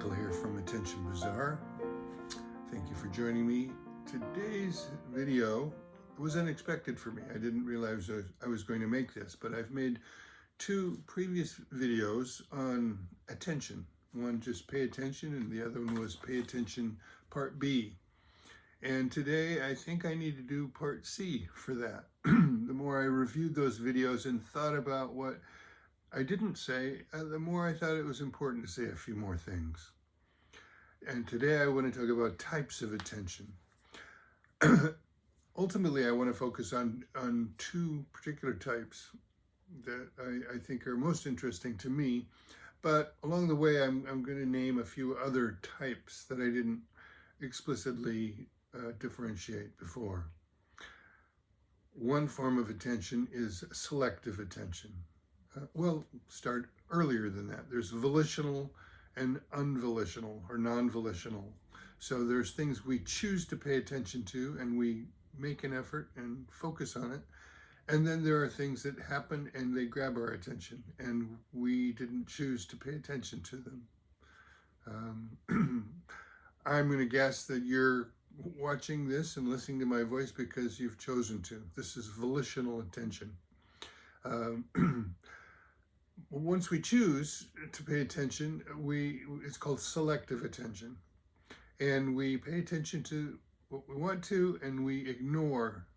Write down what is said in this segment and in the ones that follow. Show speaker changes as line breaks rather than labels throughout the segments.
Michael here from Attention Bazaar. Thank you for joining me. Today's video was unexpected for me. I didn't realize I was going to make this, but I've made two previous videos on attention. One just pay attention, and the other one was pay attention part B. And today I think I need to do part C for that. The more I reviewed those videos and thought about what I didn't say, the more I thought it was important to say a few more things. And today I want to talk about types of attention. Ultimately, I want to focus on two particular types that I think are most interesting to me. But along the way, I'm going to name a few other types that I didn't explicitly differentiate before. One form of attention is selective attention. Well, start earlier than that. There's volitional and unvolitional or non-volitional. So there's things we choose to pay attention to and we make an effort and focus on it. And then there are things that happen and they grab our attention and we didn't choose to pay attention to them. I'm going to guess that you're watching this and listening to my voice because you've chosen to. This is volitional attention. Once we choose to pay attention, it's called selective attention. And we pay attention to what we want to, and we ignore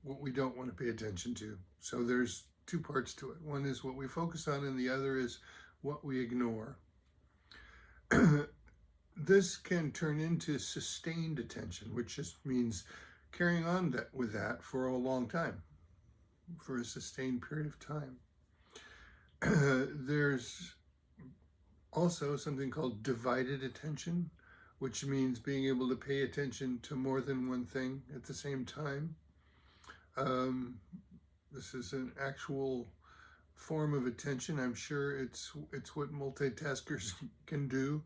what we don't want to pay attention to. So there's two parts to it. One is what we focus on, and the other is what we ignore. This can turn into sustained attention, which just means carrying on with that for a long time, for a sustained period of time. There's also something called divided attention, which means being able to pay attention to more than one thing at the same time. This is an actual form of attention. I'm sure it's what multitaskers can do.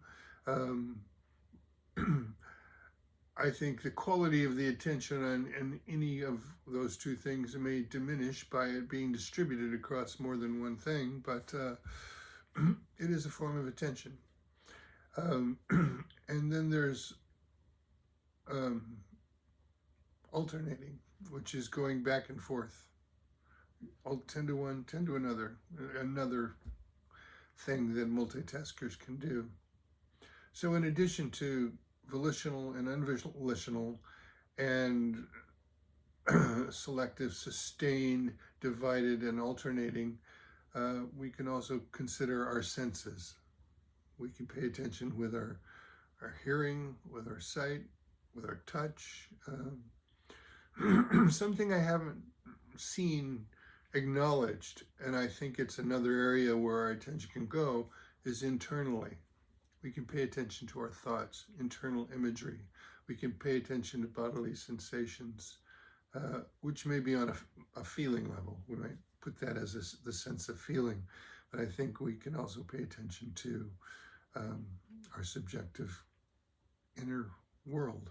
I think the quality of the attention on any of those two things may diminish by it being distributed across more than one thing, but it is a form of attention. And then there's alternating, which is going back and forth. 10 to 1, 10 to another thing that multitaskers can do. So in addition to volitional and unvolitional and selective, sustained, divided, and alternating, we can also consider our senses. We can pay attention with our hearing, with our sight, with our touch. Something I haven't seen acknowledged, and I think it's another area where our attention can go, is internally. We can pay attention to our thoughts, internal imagery. We can pay attention to bodily sensations, which may be on a feeling level. We might put that as the sense of feeling, but I think we can also pay attention to our subjective inner world.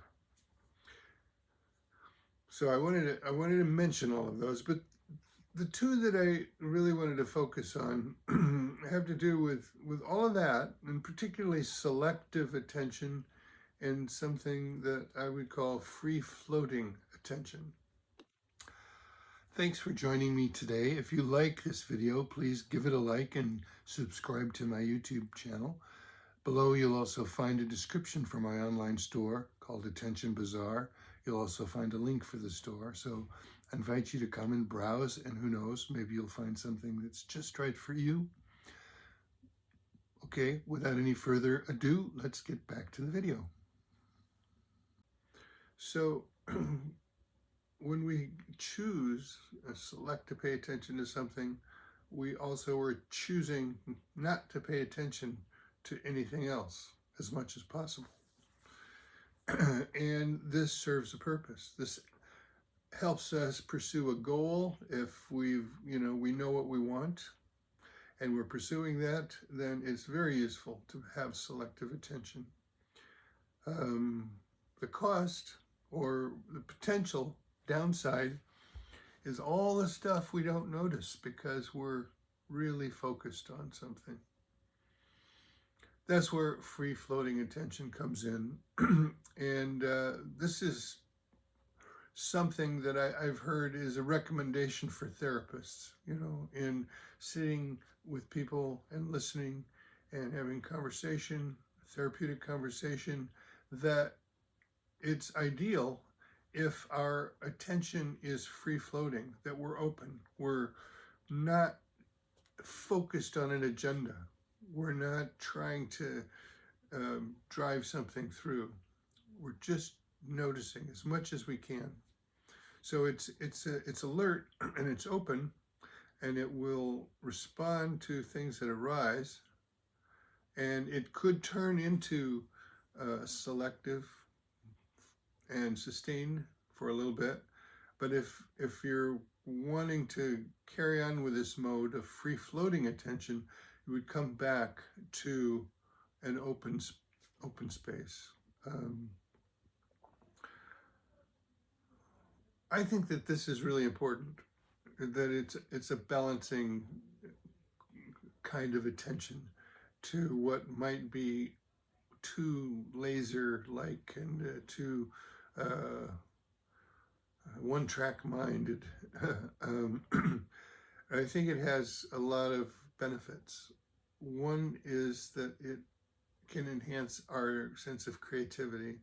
So I wanted to mention all of those, but the two that I really wanted to focus on have to do with all of that, and particularly selective attention and something that I would call free-floating attention. Thanks for joining me today. If you like this video, please give it a like and subscribe to my YouTube channel. Below, you'll also find a description for my online store called Attention Bazaar. You'll also find a link for the store. So I invite you to come and browse, and who knows, maybe you'll find something that's just right for you. Okay, without any further ado, let's get back to the video. So when we choose select to pay attention to something, we also are choosing not to pay attention to anything else as much as possible. And this serves a purpose. This helps us pursue a goal. If we know what we want and we're pursuing that, then it's very useful to have selective attention. The cost or the potential downside is all the stuff we don't notice because we're really focused on something. That's where free-floating attention comes in. And this is something that I've heard is a recommendation for therapists, in sitting with people and listening and having conversation, therapeutic conversation, that it's ideal if our attention is free floating, that we're open, we're not focused on an agenda, we're not trying to drive something through, we're just noticing as much as we can. So it's alert and it's open, and it will respond to things that arise, and it could turn into selective and sustained for a little bit. But if you're wanting to carry on with this mode of free floating attention, you would come back to an open space. I think that this is really important, that it's a balancing kind of attention to what might be too laser-like and too one-track minded. I think it has a lot of benefits. One is that it can enhance our sense of creativity,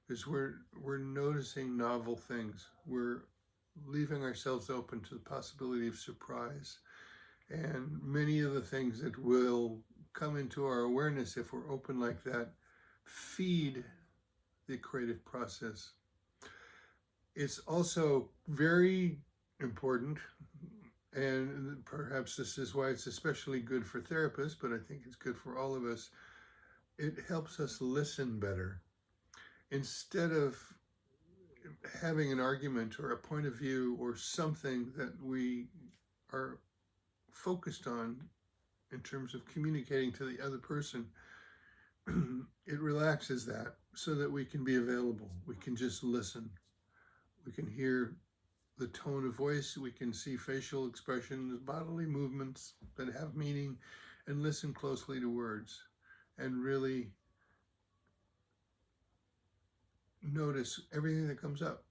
because we're noticing novel things. We're leaving ourselves open to the possibility of surprise. And many of the things that will come into our awareness, if we're open like that, feed the creative process. It's also very important, and perhaps this is why it's especially good for therapists, but I think it's good for all of us. It helps us listen better. Instead of having an argument or a point of view or something that we are focused on in terms of communicating to the other person, it relaxes that so that we can be available. We can just listen. We can hear the tone of voice. We can see facial expressions, bodily movements that have meaning, and listen closely to words and really notice everything that comes up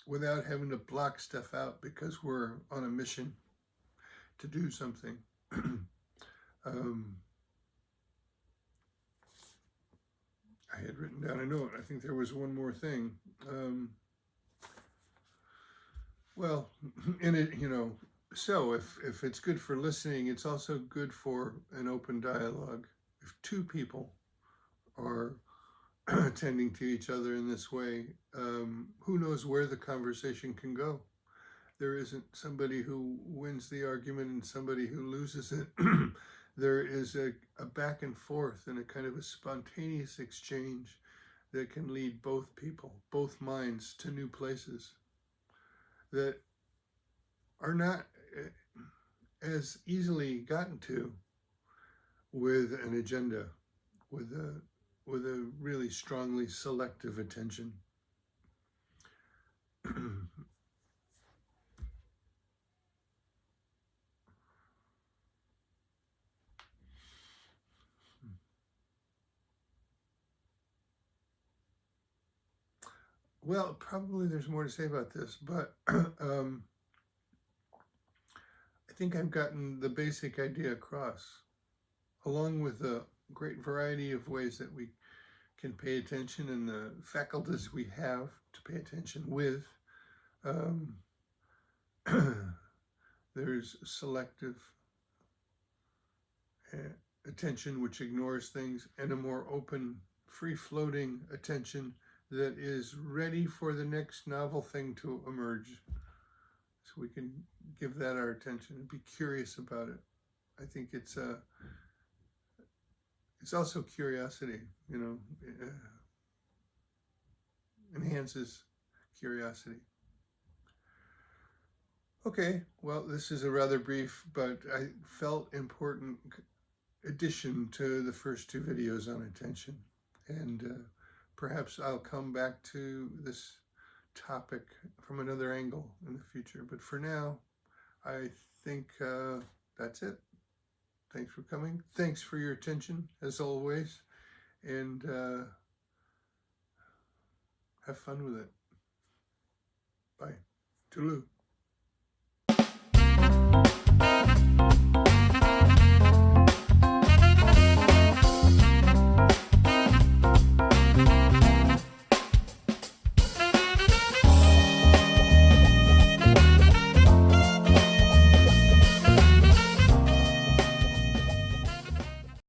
without having to block stuff out because we're on a mission to do something. I had written down a note. I think there was one more thing. Well, in it, so if it's good for listening, it's also good for an open dialogue. If two people are attending to each other in this way, who knows where the conversation can go? There isn't somebody who wins the argument and somebody who loses it. There is a back and forth and a kind of a spontaneous exchange that can lead both people, both minds, to new places that are not as easily gotten to with an agenda, with a really strongly selective attention. Well, probably there's more to say about this, but I think I've gotten the basic idea across, along with the great variety of ways that we can pay attention and the faculties we have to pay attention with. There's selective attention, which ignores things, and a more open, free-floating attention that is ready for the next novel thing to emerge. So we can give that our attention and be curious about it. I think it's also curiosity, enhances curiosity. Okay, well, this is a rather brief, but I felt important addition to the first two videos on attention. And perhaps I'll come back to this topic from another angle in the future. But for now, I think that's it. Thanks for coming. Thanks for your attention, as always. and have fun with it. Bye. Toodaloo.